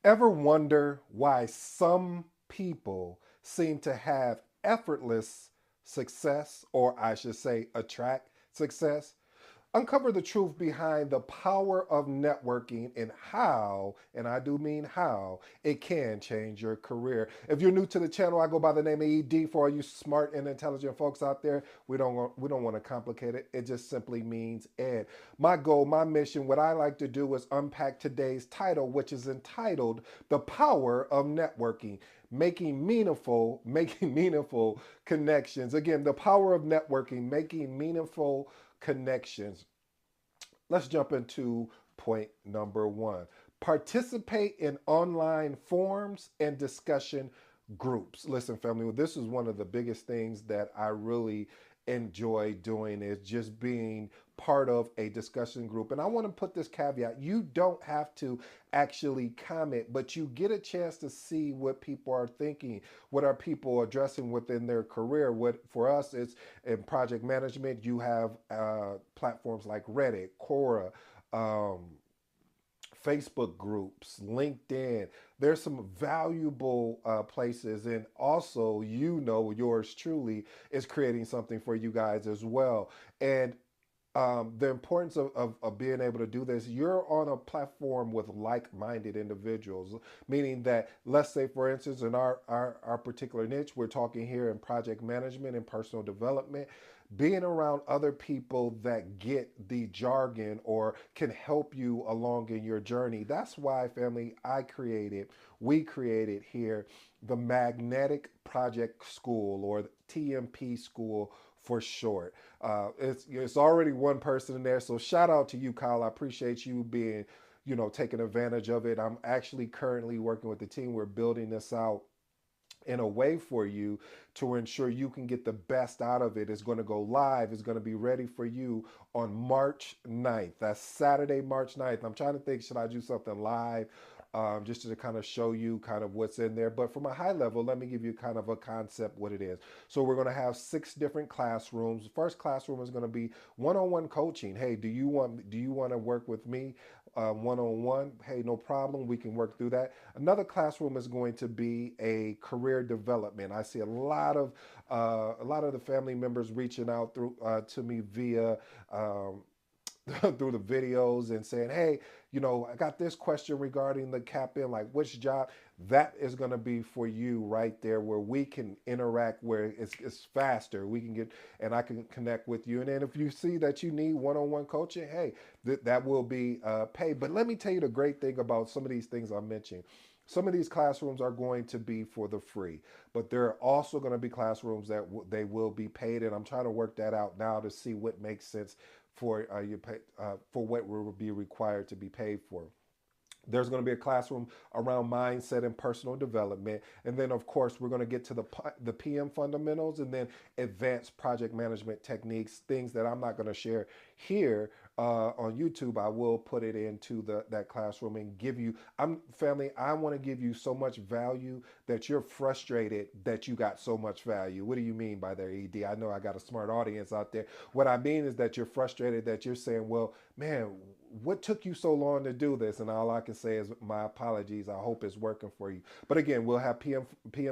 Ever wonder why some people seem to have effortless success, or I should say, attract success? Uncover the truth behind the power of networking and how, and I do mean how, it can change your career. If you're new to the channel, I go by the name of ED. For all you smart and intelligent folks out there, we don't want to complicate it. It just simply means Ed. My goal, my mission, what I like to do is unpack today's title, which is entitled "The Power of Networking." Making meaningful connections. Again, the power of networking, making meaningful connections. Let's jump into point number one. Participate in online forums and discussion groups. Listen, family, this is one of the biggest things that I really enjoy doing is just being part of a discussion group. And I want to put this caveat. You don't have to actually comment, but you get a chance to see what people are thinking, what are people addressing within their career. What for us is in project management, you have platforms like Reddit, Quora, um, Facebook groups, LinkedIn. There's some valuable places, and also, yours truly is creating something for you guys as well. And the importance of being able to do this, you're on a platform with like-minded individuals, meaning that, let's say, for instance, in our particular niche, we're talking here in project management and personal development, being around other people that get the jargon or can help you along in your journey. That's why, family, we created here the Magnetic Project School, or the TMP School for short. It's already one person in there, so shout out to you, Kyle. I appreciate you being, taking advantage of it. I'm actually currently working with the team. We're building this out in a way for you to ensure you can get the best out of it. It's going to go live. It's going to be ready for you on March 9th. That's Saturday, March 9th. I'm trying to think, should I do something live? Just to kind of show you kind of what's in there. But from a high level, let me give you kind of a concept what it is. So we're going to have 6 different classrooms. The first classroom is going to be one-on-one coaching. Hey, do you want to work with me one-on-one? Hey, no problem. We can work through that. Another classroom is going to be a career development. I see a lot of the family members reaching out through to me via through the videos and saying, hey, I got this question regarding the cap-in, like which job. That is going to be for you right there, where we can interact, where it's faster. We can get, and I can connect with you. And then if you see that you need one-on-one coaching, hey, that will be paid. But let me tell you the great thing about some of these things I mentioned. Some of these classrooms are going to be for the free, but there are also going to be classrooms that they will be paid, and I'm trying to work that out now to see what makes sense for what will be required to be paid for. There's going to be a classroom around mindset and personal development, and then of course we're going to get to the PM fundamentals, and then advanced project management techniques, things that I'm not going to share here on YouTube. I will put it into that classroom and give you. I want to give you so much value that you're frustrated that you got so much value. What do you mean by that, ED? I know I got a smart audience out there. What I mean is that you're frustrated that you're saying, well, man, what took you so long to do this? And all I can say is my apologies. I hope it's working for you. But again, we'll have PM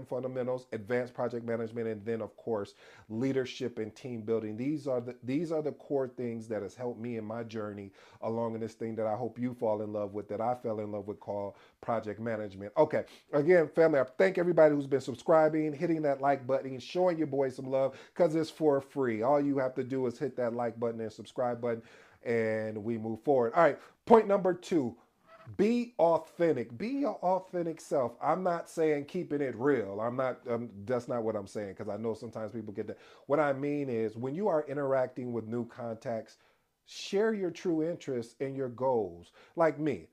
fundamentals, advanced project management, and then of course leadership and team building. These are the core things that has helped me in my journey along in this thing that I hope you fall in love with, that I fell in love with, called project management. Okay, again, family, I thank everybody who's been subscribing, hitting that like button, showing your boy some love, because it's for free. All you have to do is hit that like button and subscribe button, and we move forward. All right, point number 2. Be authentic. Be your authentic self. I'm not saying keeping it real. I'm not. That's not what I'm saying, because I know sometimes people get that. What I mean is, when you are interacting with new contacts, share your true interests and your goals. Like me,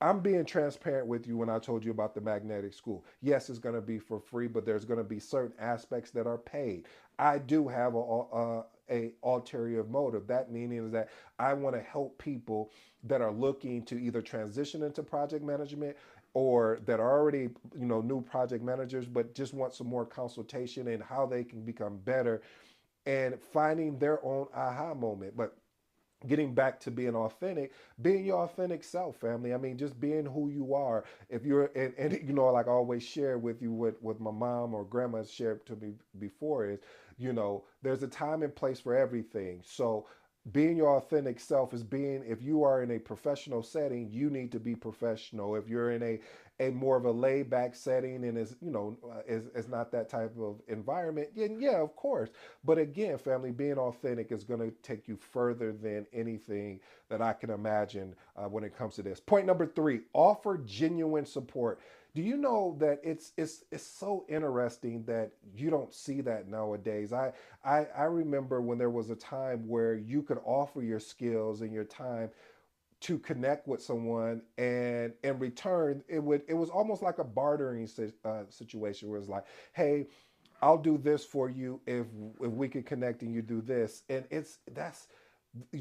I'm being transparent with you when I told you about the magnetic school. Yes, it's going to be for free, but there's going to be certain aspects that are paid. I do have a ulterior motive. That meaning is that I want to help people that are looking to either transition into project management, or that are already, new project managers, but just want some more consultation in how they can become better and finding their own aha moment. But getting back to being authentic, being your authentic self, family. I mean, just being who you are. If you're, and you know, like I always share with you, what my mom or grandma has shared to me before is, you know, there's a time and place for everything. So being your authentic self is being, if you are in a professional setting, you need to be professional. If you're in a more of a laid back setting and is, you know, is not that type of environment, then yeah, of course. But again, family, being authentic is going to take you further than anything that I can imagine when it comes to this. Point number three: offer genuine support. Do you know that it's so interesting that you don't see that nowadays? I remember when there was a time where you could offer your skills and your time to connect with someone, and in return it was almost like a bartering situation where it's like, hey, I'll do this for you if we could connect and you do this. And it's that's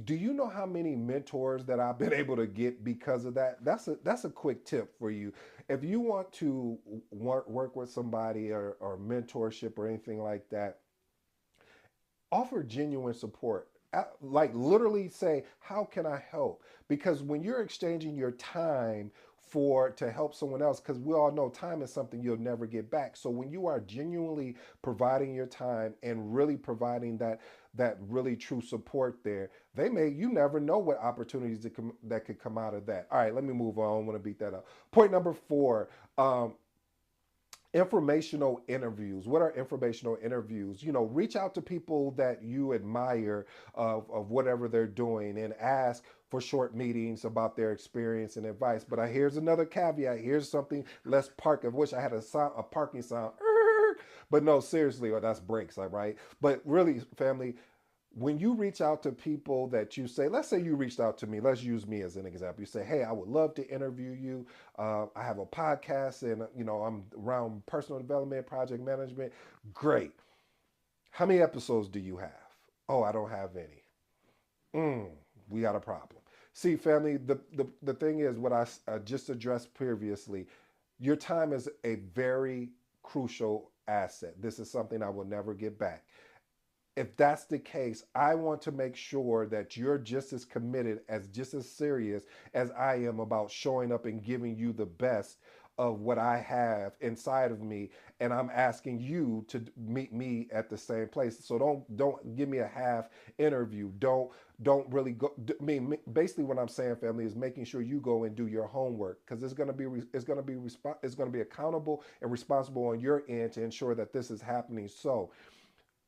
do you know how many mentors that I've been able to get because of that? That's a quick tip for you. If you want to work with somebody or mentorship or anything like that, offer genuine support. Like literally say, how can I help? Because when you're exchanging your time for to help someone else, because we all know time is something you'll never get back. So when you are genuinely providing your time and really providing that really true support there, they may, you never know what opportunities that could come out of that. All right, let me move on. I don't want to beat that up. Point number four. Informational interviews. What are informational interviews? You know, reach out to people that you admire of whatever they're doing and ask for short meetings about their experience and advice. But here's another caveat. Here's something less park. I wish I had a parking sound. But no, seriously, or that's brakes, all right? But really, family, when you reach out to people that you say, let's say you reached out to me, let's use me as an example. You say, hey, I would love to interview you. I have a podcast and, you know, I'm around personal development, project management. Great. How many episodes do you have? Oh, I don't have any. We got a problem. See, family, the thing is what I just addressed previously, your time is a very crucial asset. This is something I will never get back. If that's the case, I want to make sure that you're just as committed, as just as serious as I am about showing up and giving you the best of what I have inside of me, and I'm asking you to meet me at the same place. So don't give me a half interview. Don't really go. I mean, basically, what I'm saying, family, is making sure you go and do your homework because it's gonna be accountable and responsible on your end to ensure that this is happening. So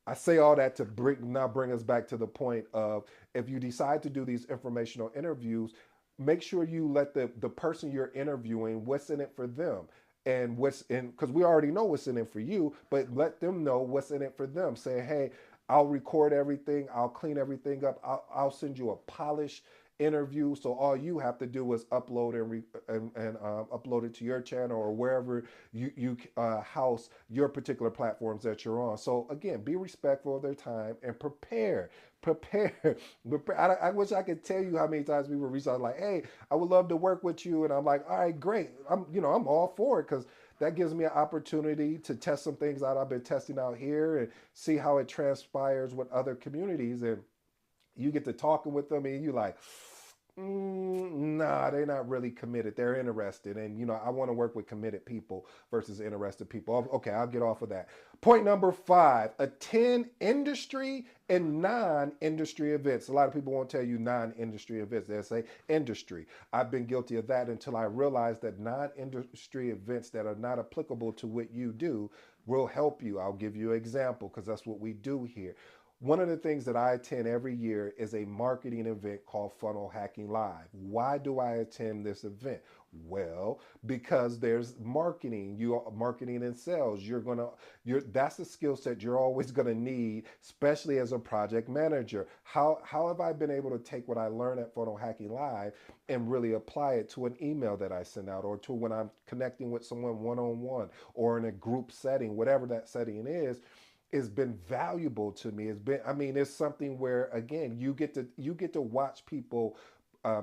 I say all that to bring us back to the point of, if you decide to do these informational interviews, make sure you let the person you're interviewing, what's in it for them, and what's in, because we already know what's in it for you, but let them know what's in it for them. Say, hey, I'll record everything, I'll clean everything up, I'll send you a polished interview. So all you have to do is upload and upload it to your channel or wherever you house your particular platforms that you're on. So again, be respectful of their time and prepare. I wish I could tell you how many times people reach out like, hey, I would love to work with you, and I'm like, all right, great. I'm all for it because that gives me an opportunity to test some things out I've been testing out here and see how it transpires with other communities. And you get to talking with them and you like, nah, they're not really committed. They're interested. And, I want to work with committed people versus interested people. Okay, I'll get off of that. Point number five: attend industry and non-industry events. A lot of people won't tell you non-industry events. They'll say industry. I've been guilty of that until I realized that non-industry events that are not applicable to what you do will help you. I'll give you an example because that's what we do here. One of the things that I attend every year is a marketing event called Funnel Hacking Live. Why do I attend this event? Well, because there's marketing. You are marketing and sales. That's a skill set you're always gonna need, especially as a project manager. How have I been able to take what I learned at Funnel Hacking Live and really apply it to an email that I send out, or to when I'm connecting with someone one-on-one, or in a group setting, whatever that setting is? It's been valuable to me. It's something where, again, you get to watch people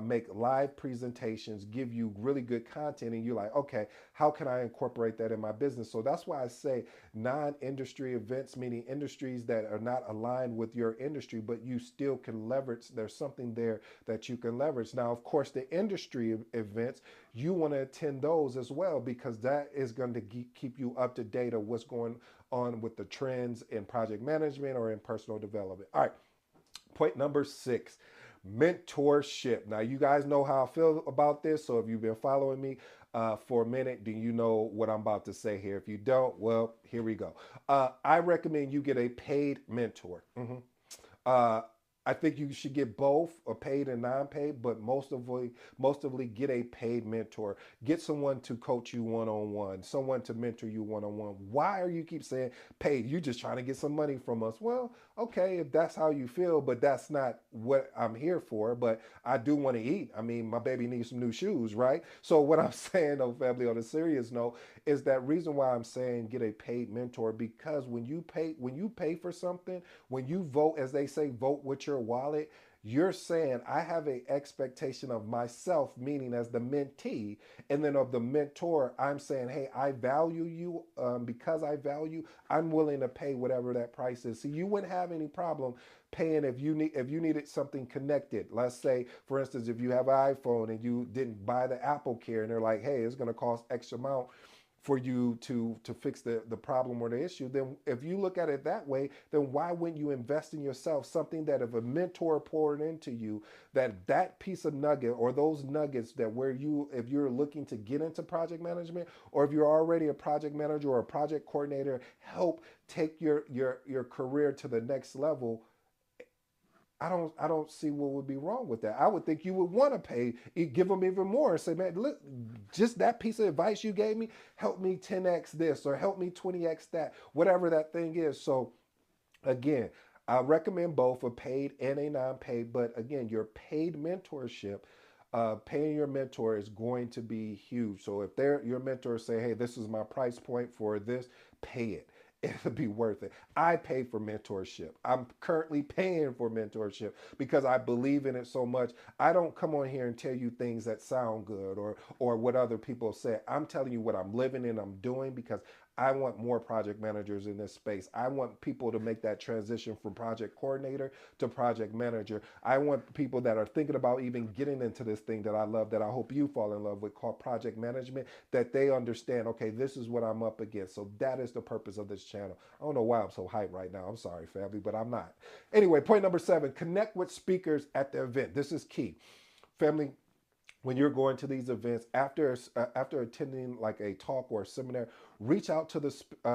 make live presentations, give you really good content, and you're like, okay, how can I incorporate that in my business? So that's why I say non-industry events, meaning industries that are not aligned with your industry, but you still can leverage. There's something there that you can leverage. Now, of course, the industry events, you want to attend those as well, because that is going to keep you up to date of what's going on with the trends in project management or in personal development. All right. Point number 6, mentorship. Now, you guys know how I feel about this. So if you've been following me for a minute, do you know what I'm about to say here? If you don't, well, here we go. I recommend you get a paid mentor. Uh, I think you should get both, a paid and non-paid, but most of get a paid mentor. Get someone to coach you one-on-one, someone to mentor you one-on-one. Why are you keep saying paid? You just trying to get some money from us. Well, okay, if that's how you feel, but that's not what I'm here for. But I do want to eat. I mean, my baby needs some new shoes, right? So what I'm saying, though, family, on a serious note, is that reason why I'm saying get a paid mentor, because when you pay for something, when you vote, as they say, vote with your wallet, you're saying I have an expectation of myself, meaning as the mentee, and then of the mentor, I'm saying, hey, I value you. Because I value, I'm willing to pay whatever that price is. So you wouldn't have any problem paying if you needed something connected. Let's say, for instance, if you have an iPhone and you didn't buy the Apple Care, and they're like, hey, it's going to cost X amount for you to fix the problem or the issue. Then if you look at it that way, then why wouldn't you invest in yourself, something that if a mentor poured into you, that piece of nugget or those nuggets, that where you, if you're looking to get into project management, or if you're already a project manager or a project coordinator, help take your career to the next level. I don't see what would be wrong with that. I would think you would want to pay, give them even more, and say, man, look, just that piece of advice you gave me, help me 10x this or help me 20x that, whatever that thing is. So again, I recommend both a paid and a non-paid. But again, your paid mentorship, paying your mentor is going to be huge. So if your mentor say, hey, this is my price point for this, pay it. It'll be worth it. I pay for mentorship. I'm currently paying for mentorship because I believe in it so much. I don't come on here and tell you things that sound good or what other people say. I'm telling you what I'm living and I'm doing, because I want more project managers in this space. I want people to make that transition from project coordinator to project manager. I want people that are thinking about even getting into this thing that I love, that I hope you fall in love with, called project management, that they understand, okay, this is what I'm up against. So that is the purpose of this channel. I don't know why I'm so hyped right now. I'm sorry, family, but I'm not. Anyway, point number 7, connect with speakers at the event. This is key. Family, when you're going to these events, after attending like a talk or a seminar, reach out to the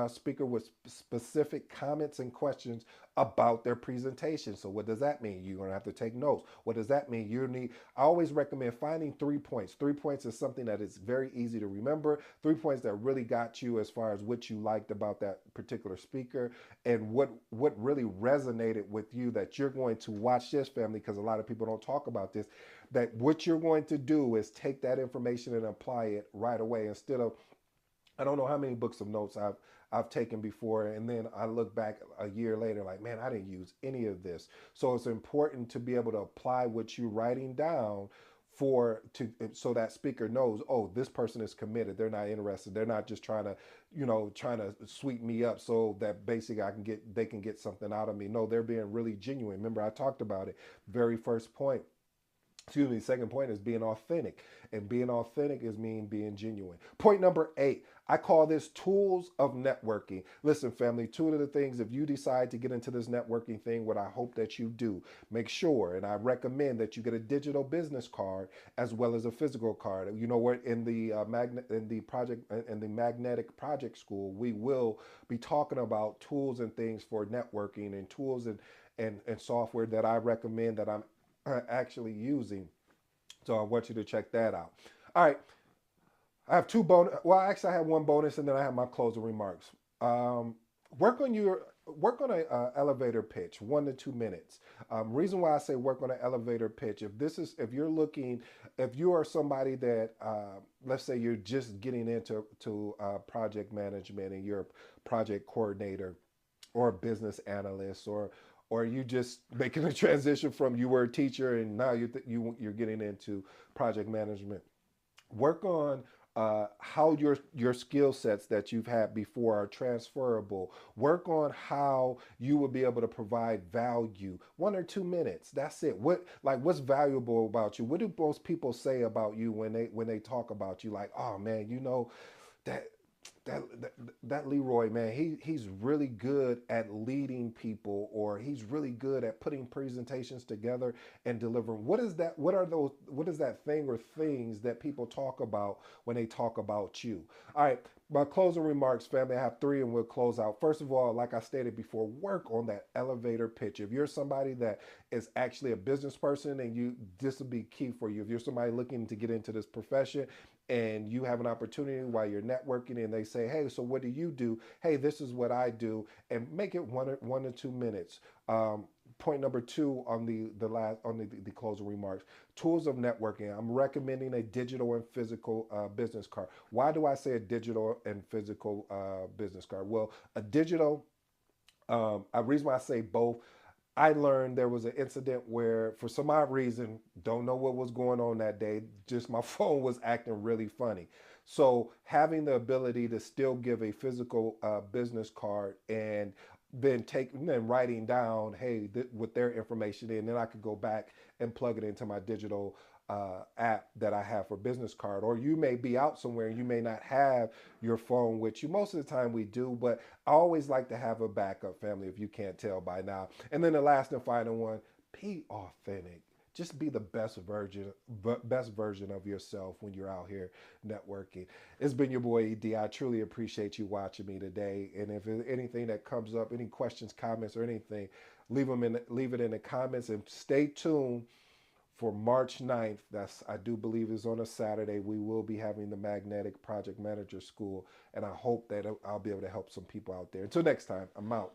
speaker with specific comments and questions about their presentation. So what does that mean? You're going to have to take notes. What does that mean? I always recommend finding 3 points. 3 points is something that is very easy to remember. 3 points that really got you as far as what you liked about that particular speaker, and what really resonated with you, that you're going to watch this, family, because a lot of people don't talk about this, that what you're going to do is take that information and apply it right away, instead of, I don't know how many books of notes I've taken before, and then I look back a year later like, man, I didn't use any of this. So it's important to be able to apply what you're writing down so that speaker knows, oh, this person is committed. They're not interested. They're not just trying to sweep me up so that basically they can get something out of me. No, they're being really genuine. Remember, I talked about it. Very first point. Excuse me, second point is being authentic. And being authentic is being genuine. Point number 8, I call this tools of networking. Listen, family, two of the things, if you decide to get into this networking thing, what I hope that you do, make sure, and I recommend that you get a digital business card as well as a physical card. You know what, in the magnetic project school, we will be talking about tools and things for networking, and tools and software that I recommend that I'm actually using. So I want you to check that out. All right. I have two bonus. Well, actually, I have one bonus, and then I have my closing remarks. Um, work on a elevator pitch, 1 to 2 minutes. Reason why I say work on an elevator pitch, if you are somebody that, let's say you're just getting into project management, and you're a project coordinator or a business analyst, or you just making a transition from you were a teacher and now you're getting into project management. Work on how your skill sets that you've had before are transferable. Work on how you will be able to provide value. 1 or 2 minutes. That's it. What's valuable about you? What do most people say about you when they talk about you? Like, oh man, that that Leroy, man, he's really good at leading people, or he's really good at putting presentations together and delivering. What is that? What are those? What is that thing or things that people talk about when they talk about you? All right, my closing remarks, family. I have three, and we'll close out. First of all, like I stated before, work on that elevator pitch. If you're somebody that is actually a business person, and this will be key for you. If you're somebody looking to get into this profession, and you have an opportunity while you're networking and they say, hey, so what do you do? Hey, this is what I do. And make it 1 or 2 minutes. Point number two on the closing remarks, tools of networking. I'm recommending a digital and physical business card. Why do I say a digital and physical business card? Well, a digital, a reason why I say both, I learned there was an incident where, for some odd reason, don't know what was going on that day, just my phone was acting really funny. So having the ability to still give a physical business card, and then writing down, hey, with their information in, then I could go back and plug it into my digital app that I have for business card. Or you may be out somewhere and you may not have your phone with you. Most of the time we do, but I always like to have a backup, family, if you can't tell by now. And then the last and final one, be authentic. Just be the best version of yourself when you're out here networking. It's been your boy ED. I truly appreciate you watching me today. And if there's anything that comes up, any questions, comments, or anything, leave it in the comments, and stay tuned for March 9th. That's, I do believe, is on a Saturday. We will be having the Magnetic Project Manager School, and I hope that I'll be able to help some people out there. Until next time, I'm out.